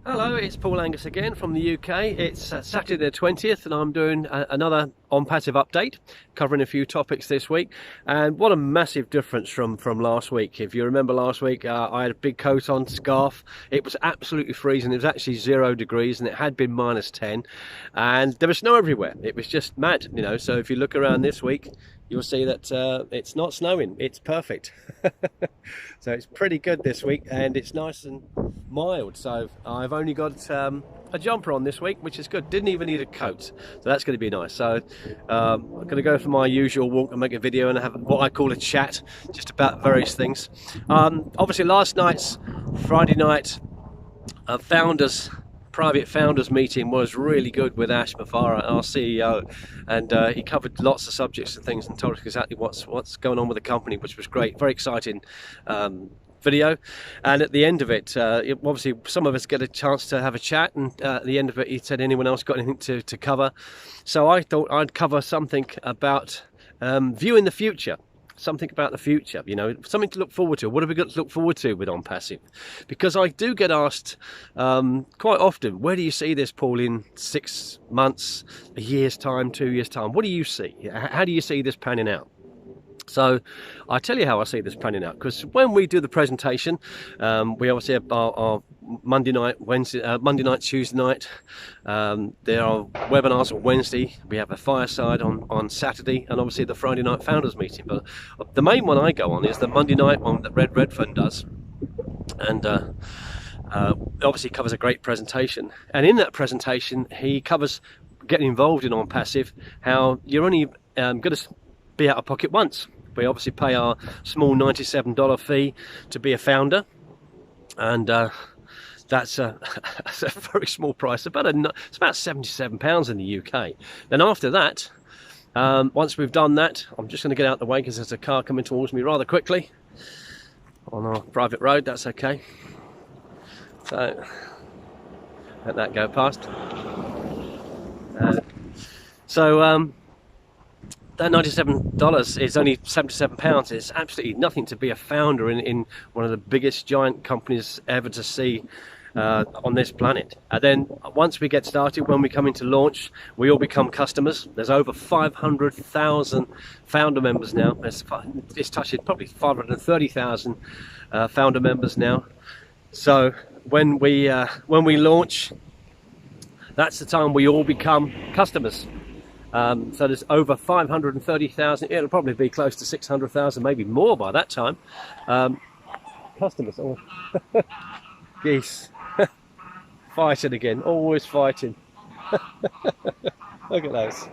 Hello, it's Paul Angus again from the UK. It's Saturday the 20th and I'm doing another OnPassive update, covering a few topics this week. And what a massive difference from last week. If you remember last week, I had a big coat on, scarf. It was absolutely freezing. It was actually 0 degrees and it had been -10. And there was snow everywhere. It was just mad, you know. So if you look around this week, you'll see that it's not snowing. It's perfect. So it's pretty good this week and it's nice and mild. So I've only got a jumper on this week, which is good. Didn't even need a coat, so that's going to be nice. So I'm going to go for my usual walk and make a video and have what I call a chat just about various things. Obviously last night's Friday night private founders meeting was really good with Ash Mafara, our CEO, and he covered lots of subjects and things and told us exactly what's going on with the company, which was great. Very exciting video. And at the end of it, obviously some of us get a chance to have a chat, and at the end of it he said, anyone else got anything to cover? So I thought I'd cover something about viewing the future. Something about the future, you know, something to look forward to. What have we got to look forward to with OnPassive? Because I do get asked quite often, where do you see this, Paul, in 6 months, a year's time, 2 years' time? What do you see? How do you see this panning out? So I tell you how I see this panning out, because when we do the presentation, we obviously have our Monday night, Monday night, Tuesday night. There are webinars on Wednesday. We have a fireside on Saturday, and obviously the Friday night founders meeting. But the main one I go on is the Monday night one that Redfern does, and obviously covers a great presentation. And in that presentation, he covers getting involved in OnPassive, how you're only going to be out of pocket once. We obviously pay our small $97 fee to be a founder, and that's a very small price. It's about £77 in the UK. Then after that, once we've done that, I'm just going to get out of the way because there's a car coming towards me rather quickly on our private road. That's okay. So let that go past. That $97 is only £77. It's absolutely nothing to be a founder in one of the biggest giant companies ever to see on this planet. And then once we get started, when we come into launch, we all become customers. There's over 500,000 founder members now. It's touching probably 530,000 founder members now. So when we launch, that's the time we all become customers. So there's over 530,000, it'll probably be close to 600,000, maybe more by that time. Customers, oh, geese, fighting again, always fighting. Look at those.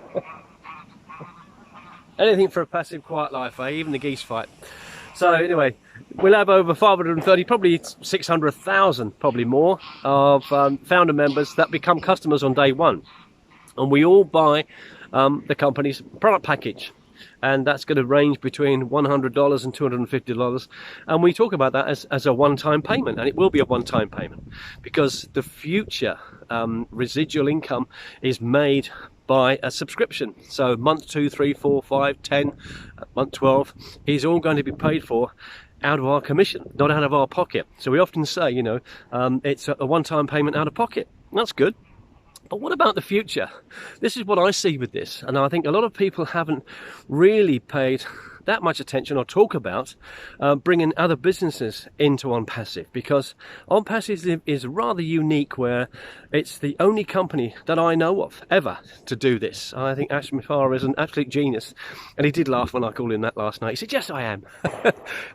Anything for a passive, quiet life, eh? Even the geese fight. So anyway, we'll have over 530, probably 600,000, probably more, of founder members that become customers on day one. And we all buy the company's product package, and that's going to range between $100 and $250, and we talk about that as a one-time payment, and it will be a one-time payment because the future residual income is made by a subscription. So month 2, 3, 4, 5, 10, month 12 is all going to be paid for out of our commission, not out of our pocket. So we often say, you know, it's a one-time payment out of pocket. That's good. But what about the future? This is what I see with this, and I think a lot of people haven't really paid that much attention or talk about bringing other businesses into OnPassive, because OnPassive is rather unique, where it's the only company that I know of ever to do this. I think Ash Mafara is an absolute genius, and he did laugh when I called him that last night. He said, yes, I am.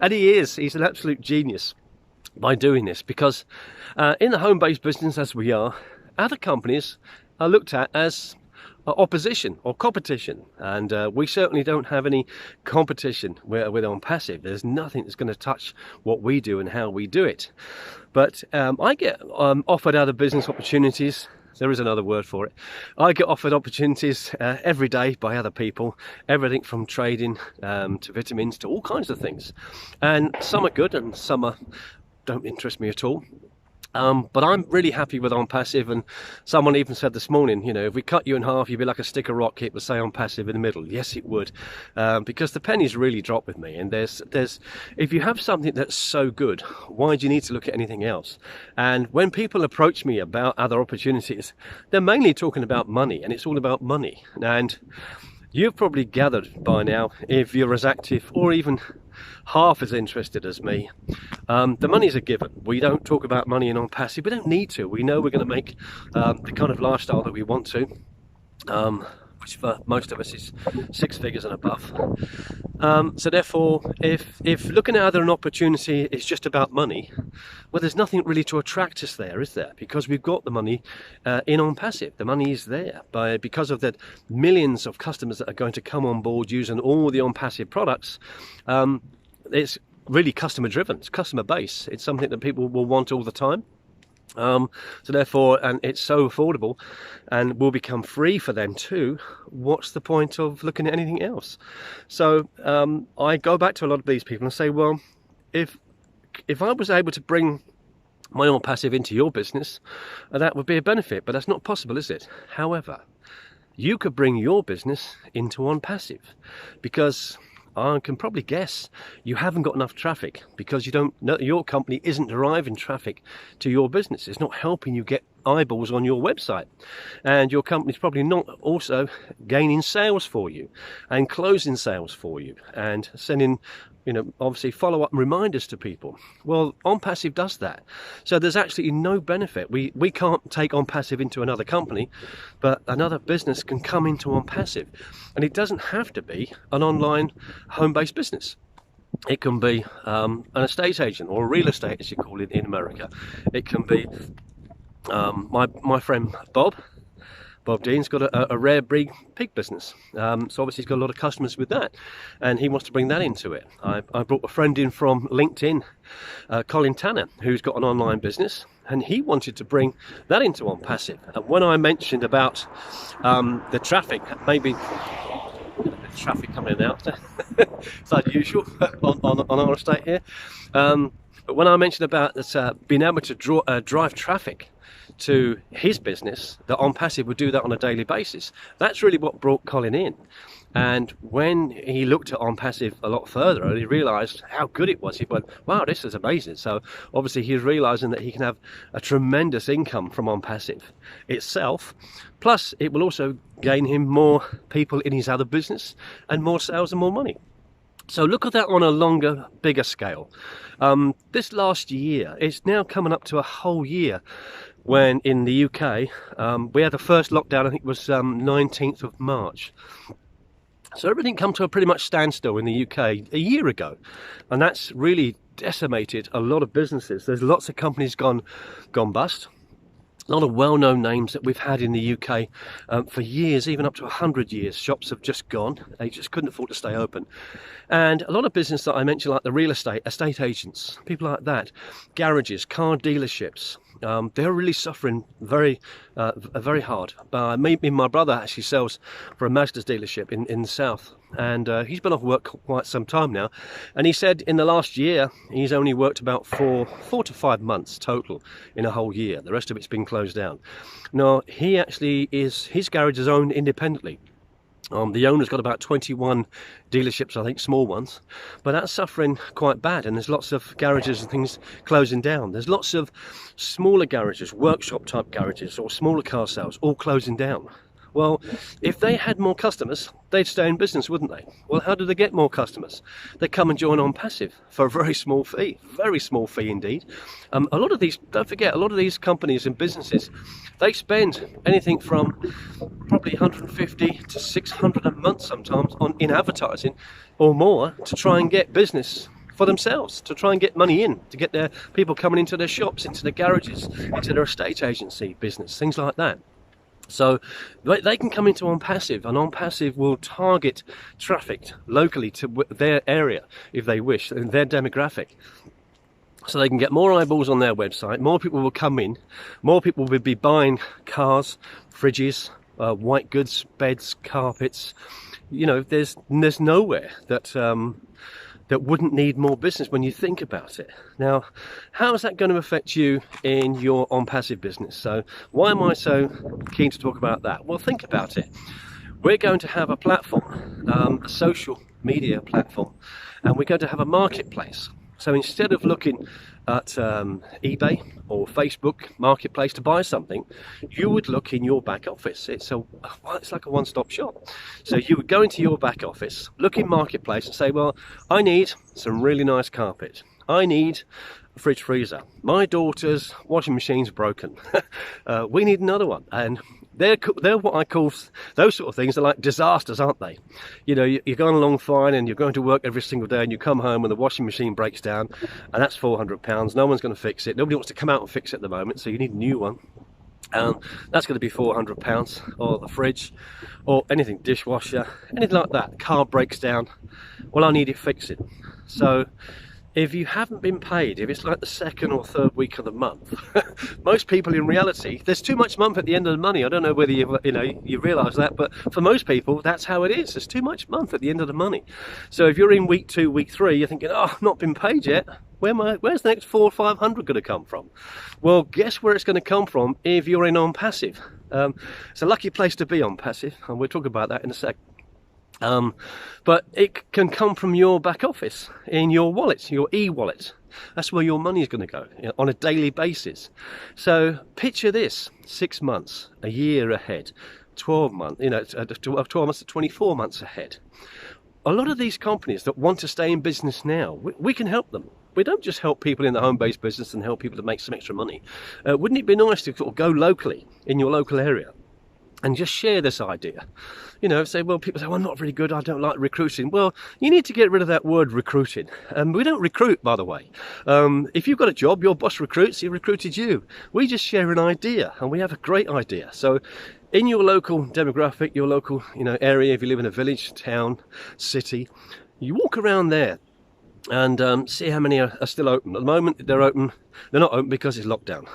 And he is. He's an absolute genius by doing this, because in the home-based business as we are, other companies are looked at as opposition or competition, and we certainly don't have any competition with OnPassive. There's nothing that's going to touch what we do and how we do it. But I get offered other business opportunities. There is another word for it. I get offered opportunities every day by other people, everything from trading to vitamins to all kinds of things, and some are good and some don't interest me at all. But I'm really happy with OnPassive, and someone even said this morning, you know, if we cut you in half, you'd be like a stick of rock. It would say OnPassive in the middle. Yes, it would, because the pennies really drop with me. And there's, if you have something that's so good, why do you need to look at anything else? And when people approach me about other opportunities, they're mainly talking about money, and it's all about money. And you've probably gathered by now, if you're as active or even half as interested as me, the money's a given. We don't talk about money in OnPassive. We don't need to. We know we're going to make the kind of lifestyle that we want to, which for most of us is 6 figures and above. So therefore, if looking at an opportunity is just about money, well, there's nothing really to attract us there, is there? Because we've got the money in OnPassive. The money is there because of the millions of customers that are going to come on board using all the OnPassive products. It's really customer driven. It's customer base. It's something that people will want all the time. So therefore, and it's so affordable and will become free for them too, what's the point of looking at anything else? So I go back to a lot of these people and say, well, if I was able to bring my OnPassive into your business, that would be a benefit, but that's not possible, is it? However, you could bring your business into OnPassive, because I can probably guess you haven't got enough traffic, because you don't know, your company isn't deriving traffic to your business. It's not helping you get eyeballs on your website, and your company's probably not also gaining sales for you and closing sales for you and sending, you know, obviously follow-up reminders to people. Well, OnPassive does that. So there's actually no benefit. We can't take OnPassive into another company, but another business can come into OnPassive. And it doesn't have to be an online home-based business. It can be an estate agent, or real estate as you call it in America. It can be my friend Bob Dean's got a rare breed pig business, so obviously he's got a lot of customers with that, and he wants to bring that into it. I brought a friend in from LinkedIn, Colin Tanner, who's got an online business, and he wanted to bring that into OnPassive. And when I mentioned about the traffic, maybe the traffic coming out, it's unusual on our estate here, but when I mentioned about that, being able to drive traffic to his business, that OnPassive would do that on a daily basis. That's really what brought Colin in. And when he looked at OnPassive a lot further and he realized how good it was, he went, wow, this is amazing. So obviously he's realizing that he can have a tremendous income from OnPassive itself, plus it will also gain him more people in his other business and more sales and more money. So look at that on a longer, bigger scale. This last year, it's now coming up to a whole year when in the UK, we had the first lockdown, I think it was 19th of March. So everything come to a pretty much standstill in the UK a year ago. And that's really decimated a lot of businesses. There's lots of companies gone bust. A lot of well-known names that we've had in the UK for years, even up to 100 years. Shops have just gone. They just couldn't afford to stay open. And a lot of business that I mentioned, like the real estate, estate agents, people like that, garages, car dealerships, they're really suffering very hard. My brother actually sells for a Mazda's dealership in the south, and he's been off work quite some time now, and he said in the last year he's only worked about four to 5 months total in a whole year. The rest of it's been closed down. Now he actually his garage is owned independently. The owner's got about 21 dealerships, I think, small ones, but that's suffering quite bad, and there's lots of garages and things closing down. There's lots of smaller garages, workshop type garages, or smaller car sales all closing down. Well, if they had more customers, they'd stay in business, wouldn't they? Well, how do they get more customers? They come and join OnPassive for a very small fee indeed. A lot of these, don't forget, a lot of these companies and businesses, they spend anything from probably 150 to 600 a month sometimes in advertising or more to try and get business for themselves, to try and get money in, to get their people coming into their shops, into their garages, into their estate agency business, things like that. So they can come into OnPassive, and OnPassive will target traffic locally to their area if they wish, and their demographic. So they can get more eyeballs on their website, more people will come in, more people will be buying cars, fridges, white goods, beds, carpets. You know, there's nowhere that that wouldn't need more business when you think about it. Now, how is that going to affect you in your OnPassive business? So why am I so keen to talk about that? Well, think about it. We're going to have a platform, a social media platform, and we're going to have a marketplace. So instead of looking at eBay or Facebook Marketplace to buy something, you would look in your back office. It's like a one-stop shop. So you would go into your back office, look in Marketplace and say, well, I need some really nice carpet. I need a fridge freezer. My daughter's washing machine's broken. We need another one. And they're what I call, those sort of things are like disasters, aren't they? You know, you're going along fine and you're going to work every single day and you come home and the washing machine breaks down and that's £400. No one's going to fix it. Nobody wants to come out and fix it at the moment, so you need a new one. That's going to be £400, or the fridge, or anything, dishwasher, anything like that. Car breaks down, well, I need it fixing. So if you haven't been paid, if it's like the second or third week of the month, most people in reality, there's too much month at the end of the money. I don't know whether you realise that, but for most people, that's how it is. There's too much month at the end of the money. So if you're in week 2, week 3, you're thinking, oh, I've not been paid yet. Where's the next 400 or 500 going to come from? Well, guess where it's going to come from if you're in OnPassive. It's a lucky place to be OnPassive, and we'll talk about that in a sec. But it can come from your back office, in your wallet, your e-wallet. That's where your money is going to go, on a daily basis. So picture this: 6 months, a year ahead, 12 months, 12 months to 24 months ahead. A lot of these companies that want to stay in business now, we can help them. We don't just help people in the home-based business and help people to make some extra money. Wouldn't it be nice to sort of go locally, in your local area, and just share this idea? Say, well, people say, well, I'm not very good, I don't like recruiting. Well, you need to get rid of that word recruiting. We don't recruit, by the way. If you've got a job, your boss recruits, he recruited you. We just share an idea, and we have a great idea. So in your local demographic, your local area, if you live in a village, town, city, you walk around there and see how many are still open. At the moment, they're not open because it's lockdown.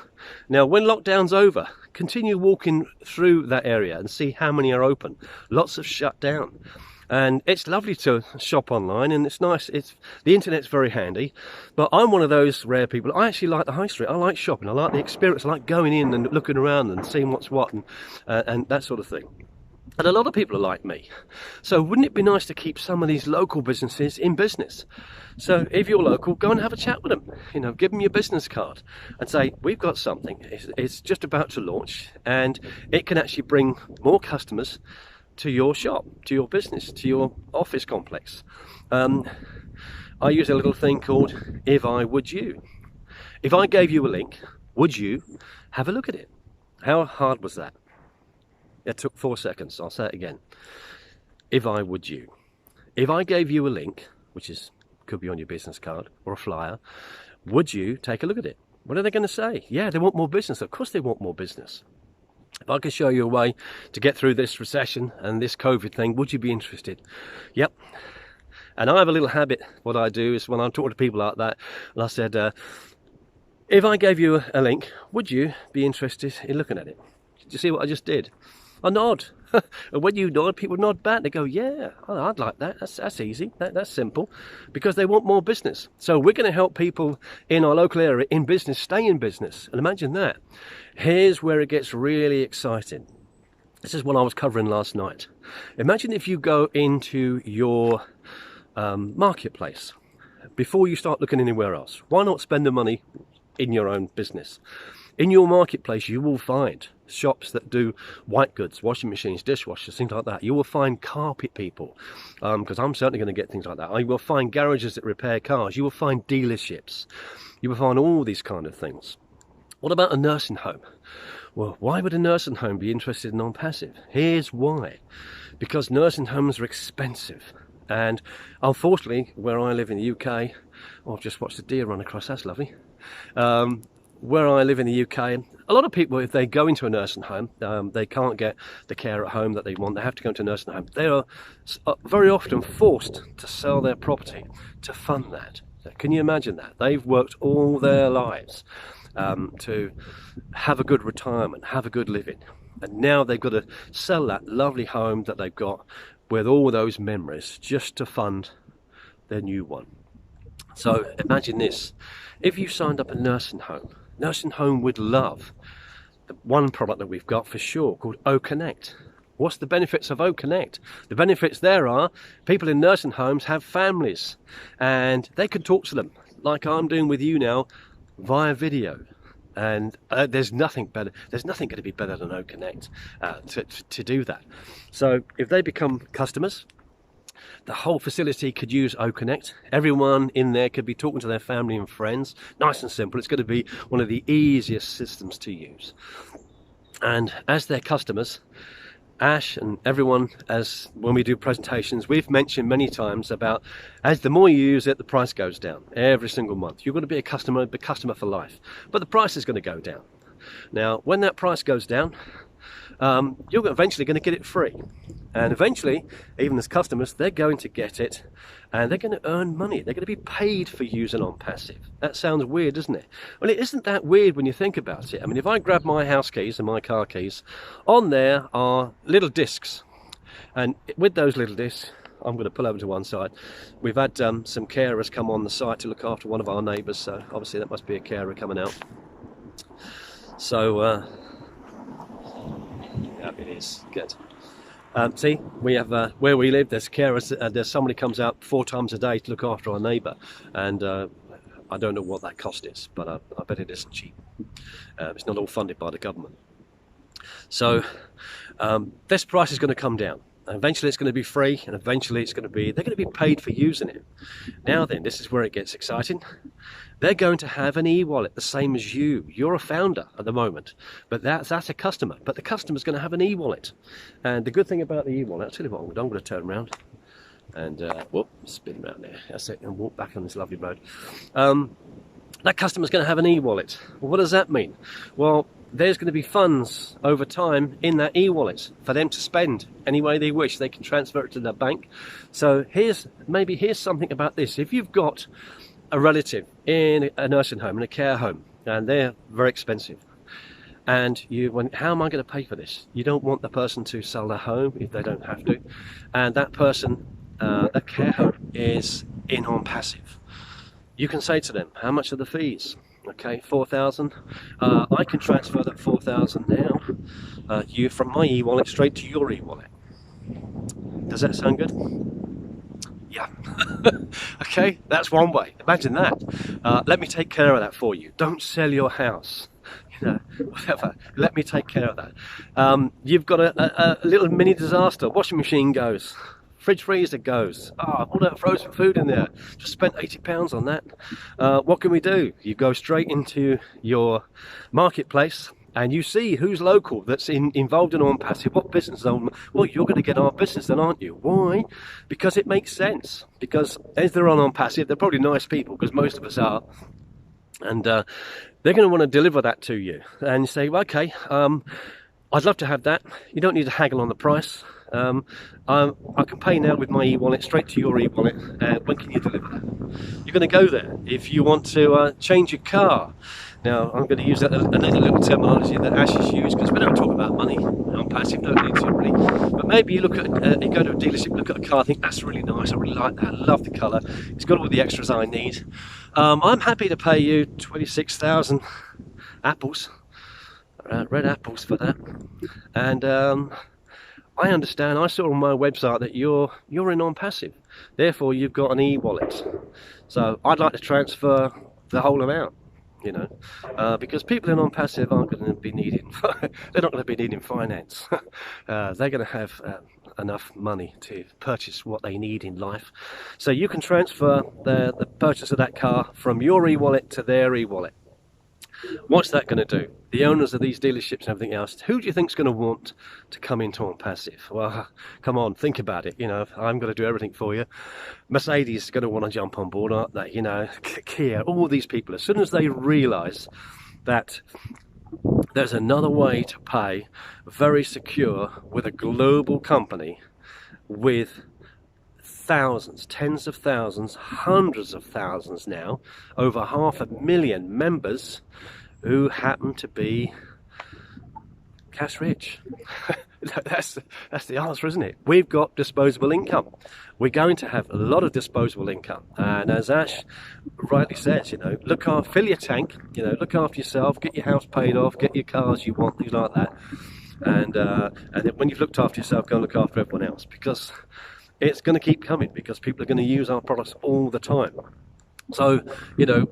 Now, when lockdown's over, continue walking through that area and see how many are open. Lots have shut down. And it's lovely to shop online, and it's nice. The internet's very handy, but I'm one of those rare people. I actually like the high street. I like shopping. I like the experience. I like going in and looking around and seeing what's what and that sort of thing. And a lot of people are like me. So wouldn't it be nice to keep some of these local businesses in business? So if you're local, go and have a chat with them. Give them your business card and say, we've got something. It's just about to launch, and it can actually bring more customers to your shop, to your business, to your office complex. I use a little thing called If I Would You. If I gave you a link, would you have a look at it? How hard was that? It took 4 seconds. I'll say it again. If I would you. If I gave you a link, which could be on your business card or a flyer, would you take a look at it? What are they going to say? Yeah, they want more business. Of course they want more business. If I could show you a way to get through this recession and this COVID thing, would you be interested? Yep. And I have a little habit. What I do is when I talk to people like that, and I said, if I gave you a link, would you be interested in looking at it? Did you see what I just did? I nod. And when you nod, people nod back. They go, yeah, I'd like that. That's easy. That's simple. Because they want more business. So we're going to help people in our local area in business stay in business. And imagine that. Here's where it gets really exciting. This is what I was covering last night. Imagine if you go into your marketplace before you start looking anywhere else. Why not spend the money in your own business? In your marketplace, you will find shops that do white goods, washing machines, dishwashers, things like that. You will find carpet people, because I'm certainly going to get things like that. You will find garages that repair cars. You will find dealerships. You will find all these kind of things. What about a nursing home? Well, why would a nursing home be interested in OnPassive? Here's why. Because nursing homes are expensive. And unfortunately, where I live in the UK, I've just watched a deer run across, that's lovely. Where I live in the UK, a lot of people, if they go into a nursing home, they can't get the care at home that they want. They have to go into a nursing home. They are very often forced to sell their property to fund that. Can you imagine that? They've worked all their lives to have a good retirement, have a good living. And now they've got to sell that lovely home that they've got with all those memories just to fund their new one. So imagine this, if you signed up a nursing home would love the one product that we've got for sure called OConnect. What's the benefits of OConnect? The benefits there are people in nursing homes have families and they can talk to them like I'm doing with you now via video. And there's nothing better. There's nothing going to be better than OConnect to do that. So if they become customers, the whole facility could use OConnect. Everyone in there could be talking to their family and friends. Nice and simple. It's going to be one of the easiest systems to use. And as their customers, Ash and everyone, as when we do presentations, we've mentioned many times about as the more you use it, the price goes down every single month. You're going to be a customer for life, but the price is going to go down. Now, when that price goes down, you're eventually going to get it free. And eventually, even as customers, they're going to get it and they're going to earn money. They're going to be paid for using OnPassive. That sounds weird, doesn't it? Well, it isn't that weird when you think about it. I mean, if I grab my house keys and my car keys, on there are little discs. And with those little discs, I'm going to pull over to one side. We've had some carers come on the site to look after one of our neighbours. So obviously that must be a carer coming out. So, yeah, it is. Good. See, we have where we live, there's carers, there's somebody comes out 4 times a day to look after our neighbour, and I don't know what that cost is, but I bet it isn't cheap. It's not all funded by the government. So this price is going to come down. Eventually it's going to be free, and eventually they're going to be paid for using it. Now then, this is where it gets exciting. They're going to have an e-wallet the same as you. You're a founder at the moment, but that's a customer. But the customer's going to have an e-wallet. And the good thing about the e-wallet, I'll tell you what, I'm going to turn around and spin around there. That's it, and walk back on this lovely road. That customer's going to have an e-wallet. Well, what does that mean? Well, there's going to be funds over time in that e-wallet for them to spend any way they wish. They can transfer it to their bank. So here's something about this. If you've got a relative in a nursing home, in a care home, and they're very expensive, and how am I going to pay for this? You don't want the person to sell their home if they don't have to, and that person, that care home is in OnPassive. You can say to them, how much are the fees? Okay, 4,000. I can transfer that 4,000 now, from my e-wallet straight to your e-wallet. Does that sound good? Yeah. Okay, that's one way. Imagine that. Let me take care of that for you. Don't sell your house. You know, whatever. Let me take care of that. You've got a little mini disaster. Washing machine goes. Fridge freezer goes. All that frozen food in there. Just spent £80 on that. What can we do? You go straight into your marketplace and you see who's local that's involved in OnPassive, what business own. Well, you're going to get our business then, aren't you? Why? Because it makes sense. Because as they're on OnPassive, they're probably nice people, because most of us are. And they're going to want to deliver that to you. And you say, well, okay, I'd love to have that. You don't need to haggle on the price. I can pay now with my e-wallet straight to your e-wallet. When can you deliver that? You're going to go there. If you want to change your car, now I'm going to use another little terminology that Ash has used, because we don't talk about money on passive, don't need to really. But maybe you look at you go to a dealership, look at a car, think that's really nice, I really like that, I love the colour, it's got all the extras I need. I'm happy to pay you 26,000 apples, red apples for that. And I understand, I saw on my website that you're in OnPassive, therefore you've got an e-wallet. So I'd like to transfer the whole amount, you know, because people in OnPassive aren't going to be needing, they're not going to be needing finance. They're going to have enough money to purchase what they need in life. So you can transfer the purchase of that car from your e-wallet to their e-wallet. What's that going to do? The owners of these dealerships and everything else, who do you think is going to want to come into OnPassive? Well, come on, think about it. You know, I'm going to do everything for you. Mercedes is going to want to jump on board, aren't they? You know, Kia, all these people, as soon as they realise that there's another way to pay very secure with a global company with thousands, tens of thousands, hundreds of thousands now, over 500,000 members who happen to be cash rich. That's the answer, isn't it? We've got disposable income. We're going to have a lot of disposable income, and as Ash rightly says, fill your tank, look after yourself, get your house paid off, get your cars you want, things like that, and then when you've looked after yourself, go and look after everyone else, because it's going to keep coming, because people are going to use our products all the time. So,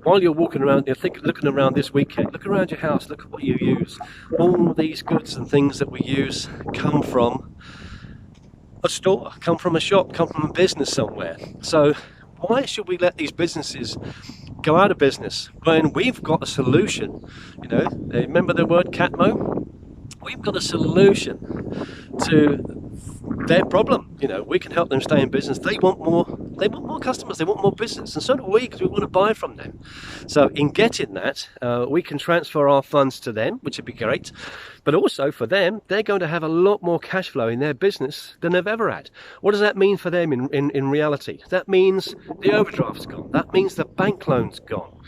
while you're walking around, looking around this weekend, look around your house, look at what you use. All these goods and things that we use come from a store, come from a shop, come from a business somewhere. So why should we let these businesses go out of business when we've got a solution? Remember the word Catmo? We've got a solution to their problem. We can help them stay in business. They want more customers, they want more business, and so do we, because we want to buy from them. So in getting that, we can transfer our funds to them, which would be great, but also for them, they're going to have a lot more cash flow in their business than they've ever had. What does that mean for them in reality? That means the overdraft's gone. That means the bank loan's gone.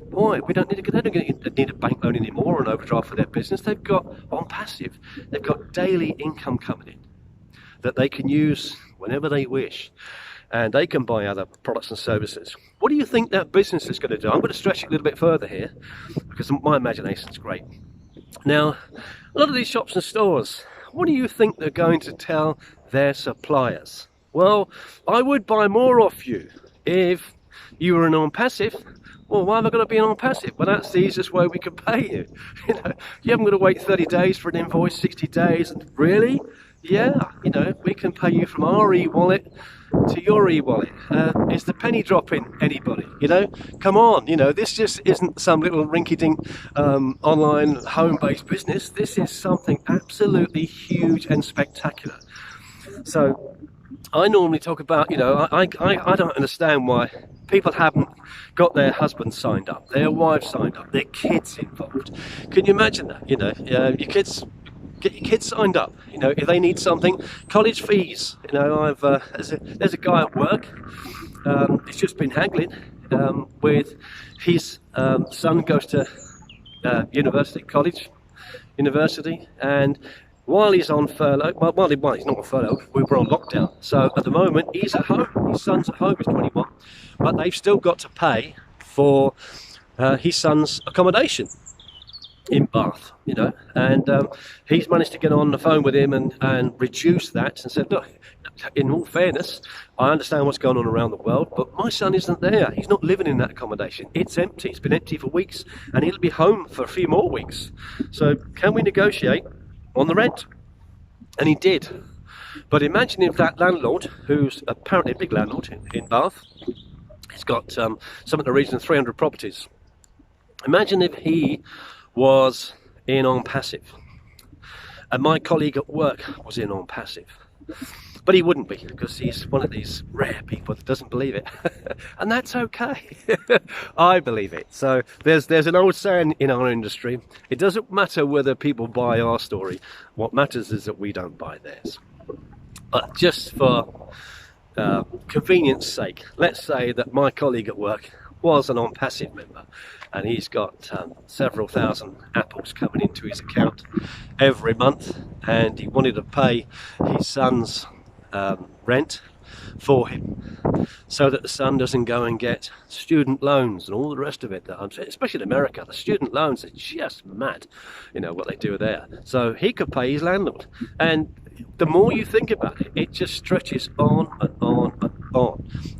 Boy, they don't need a bank loan anymore or an overdraft for their business. They've got OnPassive. They've got daily income coming in that they can use whenever they wish, and they can buy other products and services. What do you think that business is going to do? I'm going to stretch it a little bit further here, because my imagination's great. Now, a lot of these shops and stores, what do you think they're going to tell their suppliers? Well, I would buy more off you if you were an OnPassive. Well, why am I going to be an OnPassive? Well, that's the easiest way we can pay you. You haven't got to wait 30 days for an invoice, 60 days, and really? Yeah, we can pay you from our e-wallet to your e-wallet. Is the penny dropping anybody? Come on, this just isn't some little rinky-dink online home-based business. This is something absolutely huge and spectacular. So I normally talk about, I don't understand why people haven't got their husbands signed up, their wives signed up, their kids involved. Can you imagine that? Your kids. Get your kids signed up. If they need something, college fees. There's a guy at work. He's just been haggling with his son. Goes to university, and while he's on furlough, while he's not on furlough, we were on lockdown. So at the moment, he's at home. His son's at home. He's 21, but they've still got to pay for his son's accommodation in Bath, and he's managed to get on the phone with him and reduce that, and said, look, in all fairness, I understand what's going on around the world, but my son isn't there. He's not living in that accommodation. It's empty. It's been empty for weeks, and he'll be home for a few more weeks. So can we negotiate on the rent? And he did. But imagine if that landlord, who's apparently a big landlord in Bath, he's got something in the region of 300 properties. Imagine if he was in OnPassive, and my colleague at work was in OnPassive, but he wouldn't be, because he's one of these rare people that doesn't believe it. And that's okay. I believe it. So there's an old saying in our industry: it doesn't matter whether people buy our story, what matters is that we don't buy theirs. But just for convenience sake, let's say that my colleague at work was an OnPassive member, and he's got several thousand apples coming into his account every month, and he wanted to pay his son's rent for him, so that the son doesn't go and get student loans and all the rest of it. Especially in America, the student loans are just mad, what they do there. So he could pay his landlord, and the more you think about it, it just stretches on and on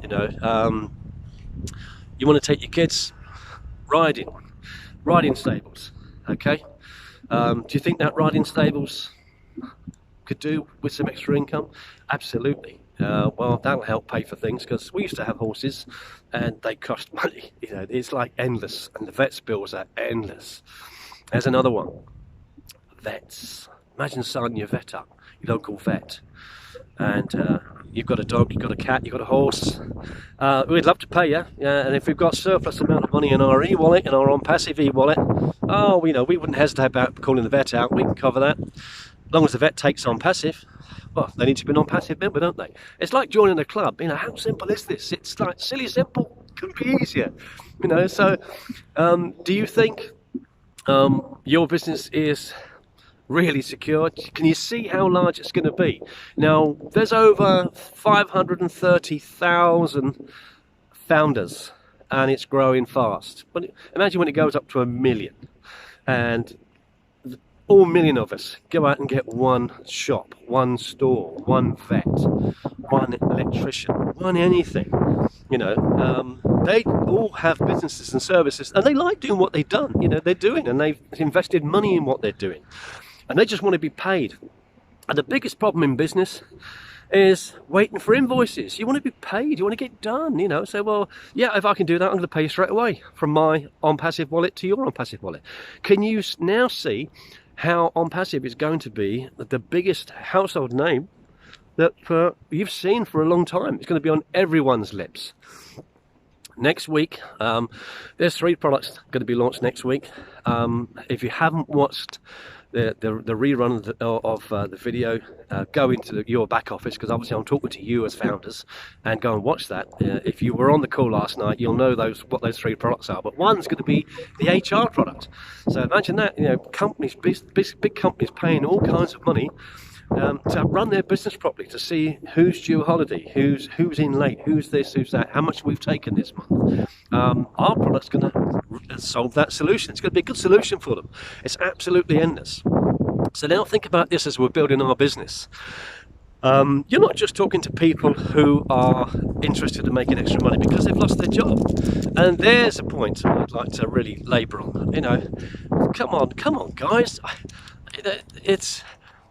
and on. You want to take your kids riding stables, okay? Do you think that riding stables could do with some extra income? Absolutely. Well, that'll help pay for things, because we used to have horses and they cost money. It's like endless, and the vet's bills are endless. There's another one. Vets. Imagine signing your vet up, your local vet, and you've got a dog, you've got a cat, you've got a horse. We'd love to pay you, and if we've got surplus amount of money in our e-wallet, in our OnPassive e-wallet, we wouldn't hesitate about calling the vet out. We can cover that, as long as the vet takes OnPassive. Well, they need to be an OnPassive member, don't they? It's like joining a club. How simple is this? It's like silly simple. Could be easier. So do you think your business is really secure. Can you see how large it's going to be? Now, there's over 530,000 founders, and it's growing fast. But imagine when it goes up to 1 million, and all million of us go out and get one shop, one store, one vet, one electrician, one anything. You know, they all have businesses and services, and they like doing what they've done. You know, they're doing, and they've invested money in what they're doing, and they just want to be paid. And the biggest problem in business is waiting for invoices. You want to be paid, you want to get done, you know. So, well, yeah, if I can do that, I'm going to pay you straight away from my OnPassive wallet to your OnPassive wallet. Can you now see how OnPassive is going to be the biggest household name that you've seen for a long time? It's going to be on everyone's lips. Next week, there's 3 products going to be launched next week. If you haven't watched the rerun of the video, go into your back office, because obviously I'm talking to you as founders, and go and watch that. If you were on the call last night, you'll know what those 3 products are. But one's going to be the HR product. So imagine that, you know, companies, big companies paying all kinds of money to run their business properly, to see who's due a holiday, who's in late, who's this, who's that, how much we've taken this month. Our product's going to solve that solution. It's going to be a good solution for them. It's absolutely endless. So now think about this as we're building our business. You're not just talking to people who are interested in making extra money because they've lost their job. And there's a point I'd like to really labour on. You know, come on, guys.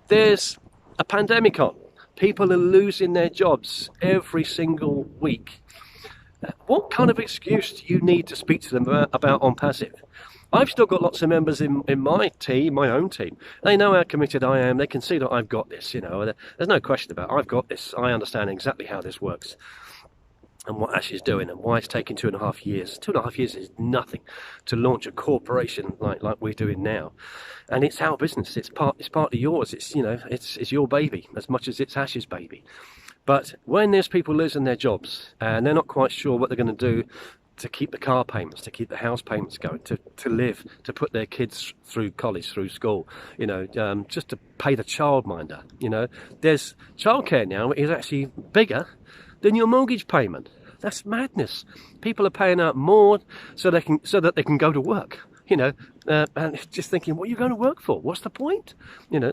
There's a pandemic on. People are losing their jobs every single week. What kind of excuse do you need to speak to them about OnPassive? I've still got lots of members in my team, my own team. They know how committed I am. They can see that I've got this, you know. There's no question about it. I've got this. I understand exactly how this works and what Ash is doing and why it's taking 2.5 years. 2.5 years is nothing to launch a corporation like we're doing now. And it's our business. It's part of yours. It's, you know, it's your baby as much as it's Ash's baby. But when there's people losing their jobs and they're not quite sure what they're going to do to keep the car payments, to keep the house payments going, to live, to put their kids through college, through school, you know, just to pay the childminder, you know, there's childcare now is actually bigger than your mortgage payment. That's madness. People are paying out more so that they can go to work, you know, and just thinking, what are you going to work for? What's the point? You know.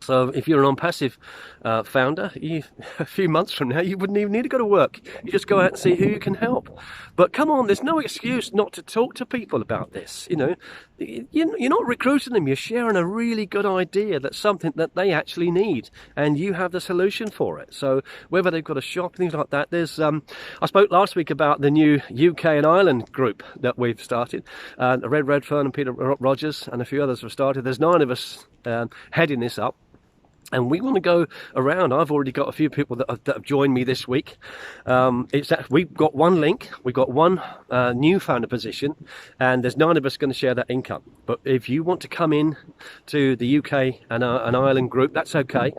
So if you're an OnPassive founder, a few months from now, you wouldn't even need to go to work. You just go out and see who you can help. But come on, there's no excuse not to talk to people about this. You know, you're not recruiting them. You're sharing a really good idea that's something that they actually need, and you have the solution for it. So whether they've got a shop, things like that. There's I spoke last week about the new UK and Ireland group that we've started. Red Redfern and Peter Rogers and a few others have started. There's 9 of us heading this up. And we want to go around. I've already got a few people that have joined me this week. We've got one link. We've got one new founder position, and there's 9 of us going to share that income. But if you want to come in to the UK and Ireland group, that's okay.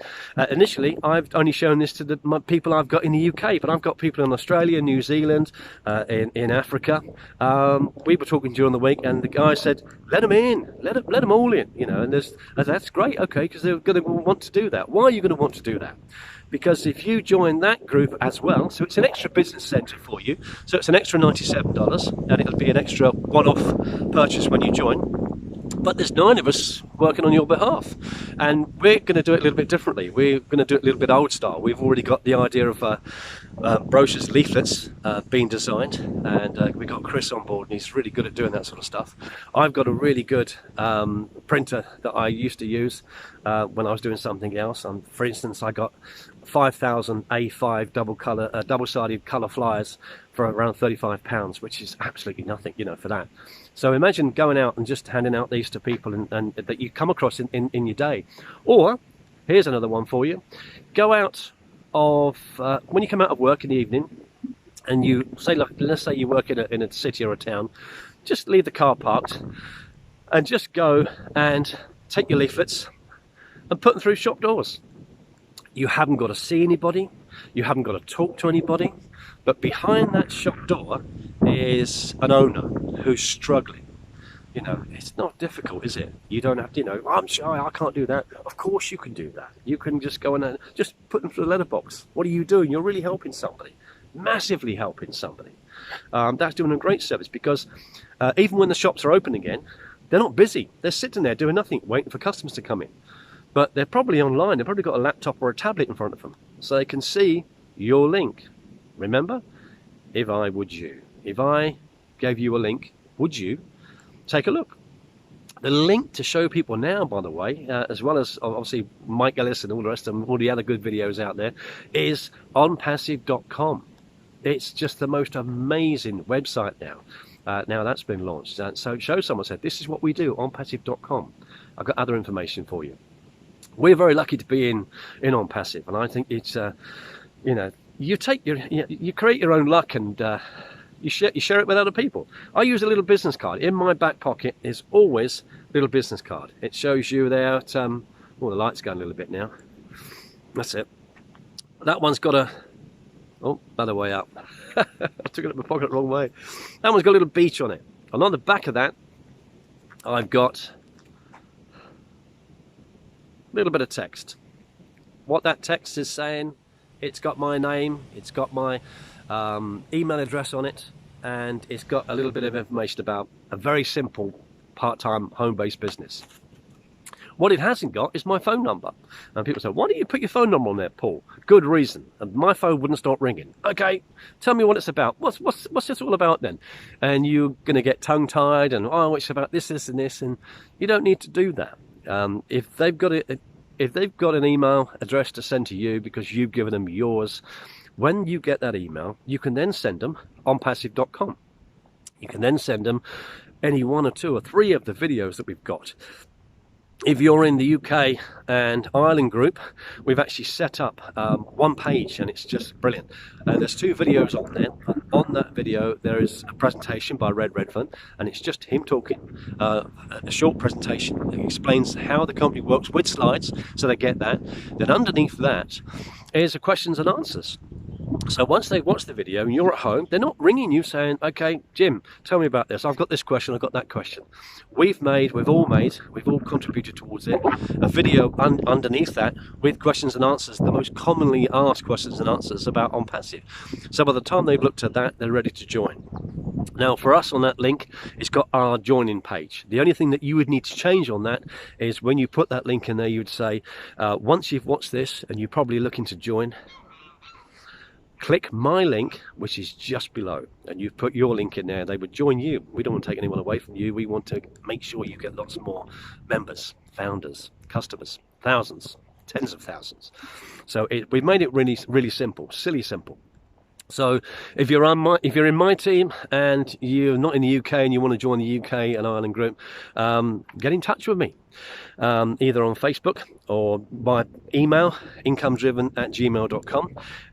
Initially, I've only shown this to my people I've got in the UK, but I've got people in Australia, New Zealand, in Africa. We were talking during the week, and the guy said, "Let them in, let them all in." You know, and that's great, okay, because they're going to want to do that. Why are you going to want to do that? Because if you join that group as well, so it's an extra business center for you, so it's an extra $97, and it'll be an extra one-off purchase when you join. But there's 9 of us working on your behalf, and we're going to do it a little bit differently. We're going to do it a little bit old style. We've already got the idea of brochures, leaflets being designed, and we got Chris on board, and he's really good at doing that sort of stuff. I've got a really good printer that I used to use when I was doing something else. For instance, I got 5,000 A5 double-sided colour flyers for around £35, which is absolutely nothing, you know, for that. So imagine going out and just handing out these to people and that you come across in your day. Or, here's another one for you. Go out when you come out of work in the evening, and you say, let's say you work in a city or a town, just leave the car parked and just go and take your leaflets and put them through shop doors. You haven't got to see anybody, you haven't got to talk to anybody, but behind that shop door is an owner who's struggling. You know, it's not difficult, is it? You don't have to, you know, I'm shy, I can't do that. Of course you can do that. You can just go and just put them through the letterbox. What are you doing? You're really helping somebody, massively helping somebody. That's doing a great service, because even when the shops are open again, they're not busy. They're sitting there doing nothing, waiting for customers to come in. But they're probably online. They've probably got a laptop or a tablet in front of them, so they can see your link. Remember, if I gave you a link, would you take a look? The link to show people now, by the way, as well as obviously Mike Ellis and all the rest of them, all the other good videos out there, is OnPassive.com. It's just the most amazing website now. Now that's been launched. So show someone, said, this is what we do, OnPassive.com. I've got other information for you. We're very lucky to be in OnPassive, and I think it's, you know, you create your own luck, and you share it with other people. I use a little business card. In my back pocket is always a little business card. It shows you there at, oh, the light's going a little bit now. That's it. That one's got a, oh, other way up. I took it out of my pocket the wrong way. That one's got a little beach on it. And on the back of that, I've got a little bit of text. What that text is saying, it's got my name, it's got my email address on it, and it's got a little bit of information about a very simple part-time home-based business. What it hasn't got is my phone number. And people say, why don't you put your phone number on there, Paul? Good reason. And my phone wouldn't stop ringing. Okay, tell me what it's about. What's this all about then? And you're going to get tongue-tied and, oh, it's about this, and this, and you don't need to do that. If they've got an email address to send to you because you've given them yours, when you get that email, you can then send them OnPassive.com. You can then send them any 1 or 2 or 3 of the videos that we've got. If you're in the UK and Ireland group, we've actually set up one page, and it's just brilliant. There's 2 videos on there. And on that video, there is a presentation by Redfern, and it's just him talking. A short presentation that explains how the company works with slides, so they get that. Then underneath that is a questions and answers. So once they watch the video and you're at home, they're not ringing you saying, okay, Jim, tell me about this. I've got this question, I've got that question. We've all contributed towards it, a video underneath that with questions and answers, the most commonly asked questions and answers about OnPassive. So by the time they've looked at that, they're ready to join. Now for us on that link, it's got our joining page. The only thing that you would need to change on that is when you put that link in there, you'd say, once you've watched this and you're probably looking to join, click my link, which is just below, and you put your link in there. They would join you. We don't want to take anyone away from you. We want to make sure you get lots more members, founders, customers, thousands, tens of thousands. So we've made it really, really simple, silly simple. So if you're in my team and you're not in the UK and you want to join the UK and Ireland group, get in touch with me, either on Facebook or by email, incomedriven@gmail.com.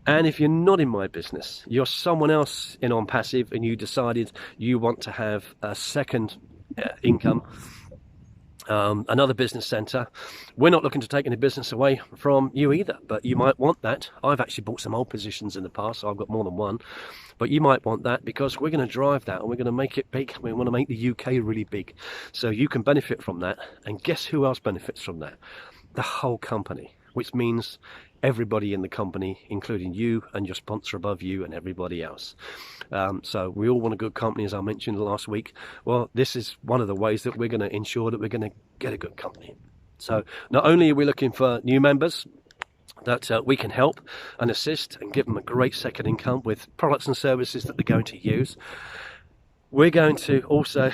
And if you're not in my business, you're someone else in OnPassive and you decided you want to have a second income, another business center. We're not looking to take any business away from you either, but you might want that. I've actually bought some old positions in the past, so I've got more than one, but you might want that because we're going to drive that and we're going to make it big. We want to make the UK really big, so you can benefit from that. And guess who else benefits from that? The whole company, which means everybody in the company, including you and your sponsor above you and everybody else. So we all want a good company, as I mentioned last week. Well, this is one of the ways that we're going to ensure that we're going to get a good company. So not only are we looking for new members that we can help and assist and give them a great second income with products and services that they're going to use, we're going to also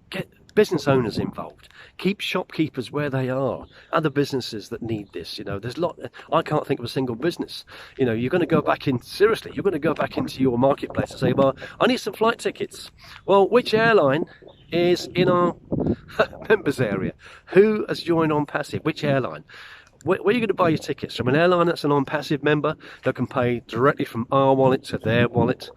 get business owners involved. Keep shopkeepers where they are, other businesses that need this. You know, there's a lot. I can't think of a single business. You know, you're going to go back in, seriously, you're going to go back into your marketplace and say, well, I need some flight tickets. Well, which airline is in our members area? Who has joined OnPassive? Which airline? Where are you going to buy your tickets? From an airline that's an OnPassive member that can pay directly from our wallet to their wallet.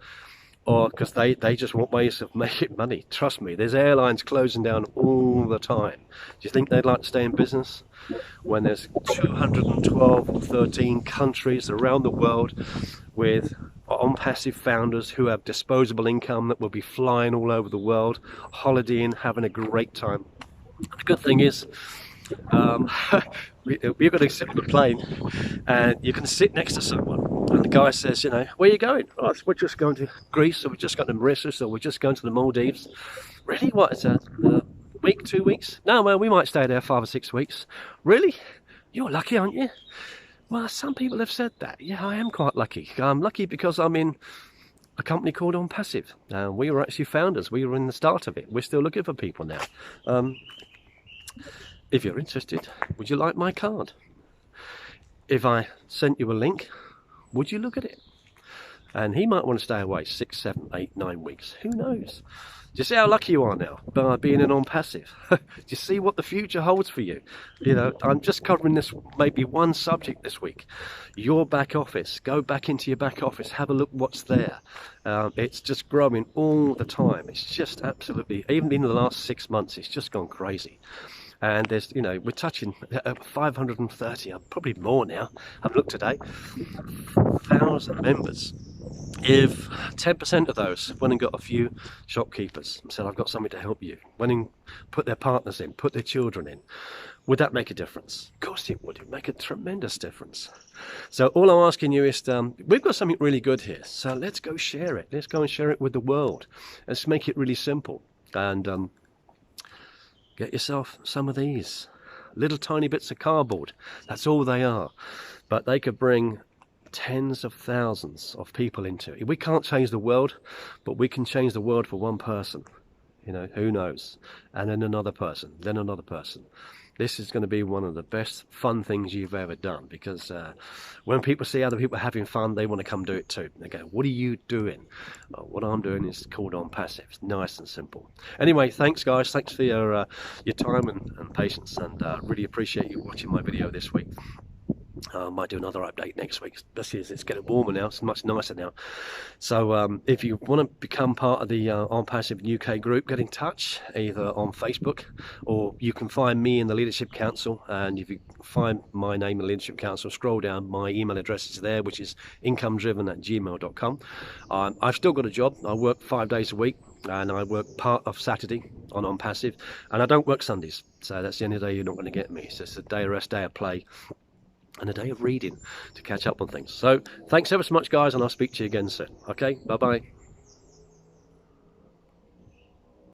or because they just want ways of making money. Trust me, there's airlines closing down all the time. Do you think they'd like to stay in business when there's 212 or 13 countries around the world with ONPASSIVE founders who have disposable income that will be flying all over the world, holidaying, having a great time? The good thing is, we've got to sit on the plane and you can sit next to someone and the guy says, you know, where are you going? Oh, we're just going to Greece, or we're just going to Mauritius, or we're just going to the Maldives. Really? What, it's a week, 2 weeks? No, well, we might stay there 5 or 6 weeks. Really? You're lucky, aren't you? Well, some people have said that. Yeah, I am quite lucky. I'm lucky because I'm in a company called OnPassive. We were actually founders. We were in the start of it. We're still looking for people now. If you're interested, would you like my card? If I sent you a link, would you look at it? And he might want to stay away 6, 7, 8, 9 weeks. Who knows? Do you see how lucky you are now by being an OnPassive? Do you see what the future holds for you? You know, I'm just covering this, maybe one subject this week. Your back office. Go back into your back office. Have a look what's there. It's just growing all the time. It's just absolutely, even in the last 6 months, it's just gone crazy. And there's, you know, we're touching 530, probably more now. I've looked today, 1,000 members. If 10% of those went and got a few shopkeepers and said, I've got something to help you, went and put their partners in, put their children in, would that make a difference? Of course it would. It would make a tremendous difference. So all I'm asking you is, we've got something really good here. So let's go share it. Let's go and share it with the world. Let's make it really simple. And get yourself some of these little tiny bits of cardboard. That's all they are. But they could bring tens of thousands of people into it. We can't change the world, but we can change the world for one person. You know, who knows? And then another person, then another person. This is going to be one of the best fun things you've ever done, because when people see other people having fun, they want to come do it too. They go, what are you doing? Well, what I'm doing is called OnPassive. It's nice and simple. Anyway, thanks guys. Thanks for your time and patience, and really appreciate you watching my video this week. I might do another update next week, especially as it's getting warmer now. It's much nicer now. So if you want to become part of the OnPassive UK group, get in touch either on Facebook, or you can find me in the Leadership Council. And if you find my name in the Leadership Council, scroll down, my email address is there, which is incomedriven@gmail.com. I've still got a job. I work 5 days a week, and I work part of Saturday on OnPassive, and I don't work Sundays. So that's the only day you're not going to get me. So it's a day of rest, day of play, and a day of reading to catch up on things. So thanks ever so much guys, and I'll speak to you again soon. Okay, bye bye.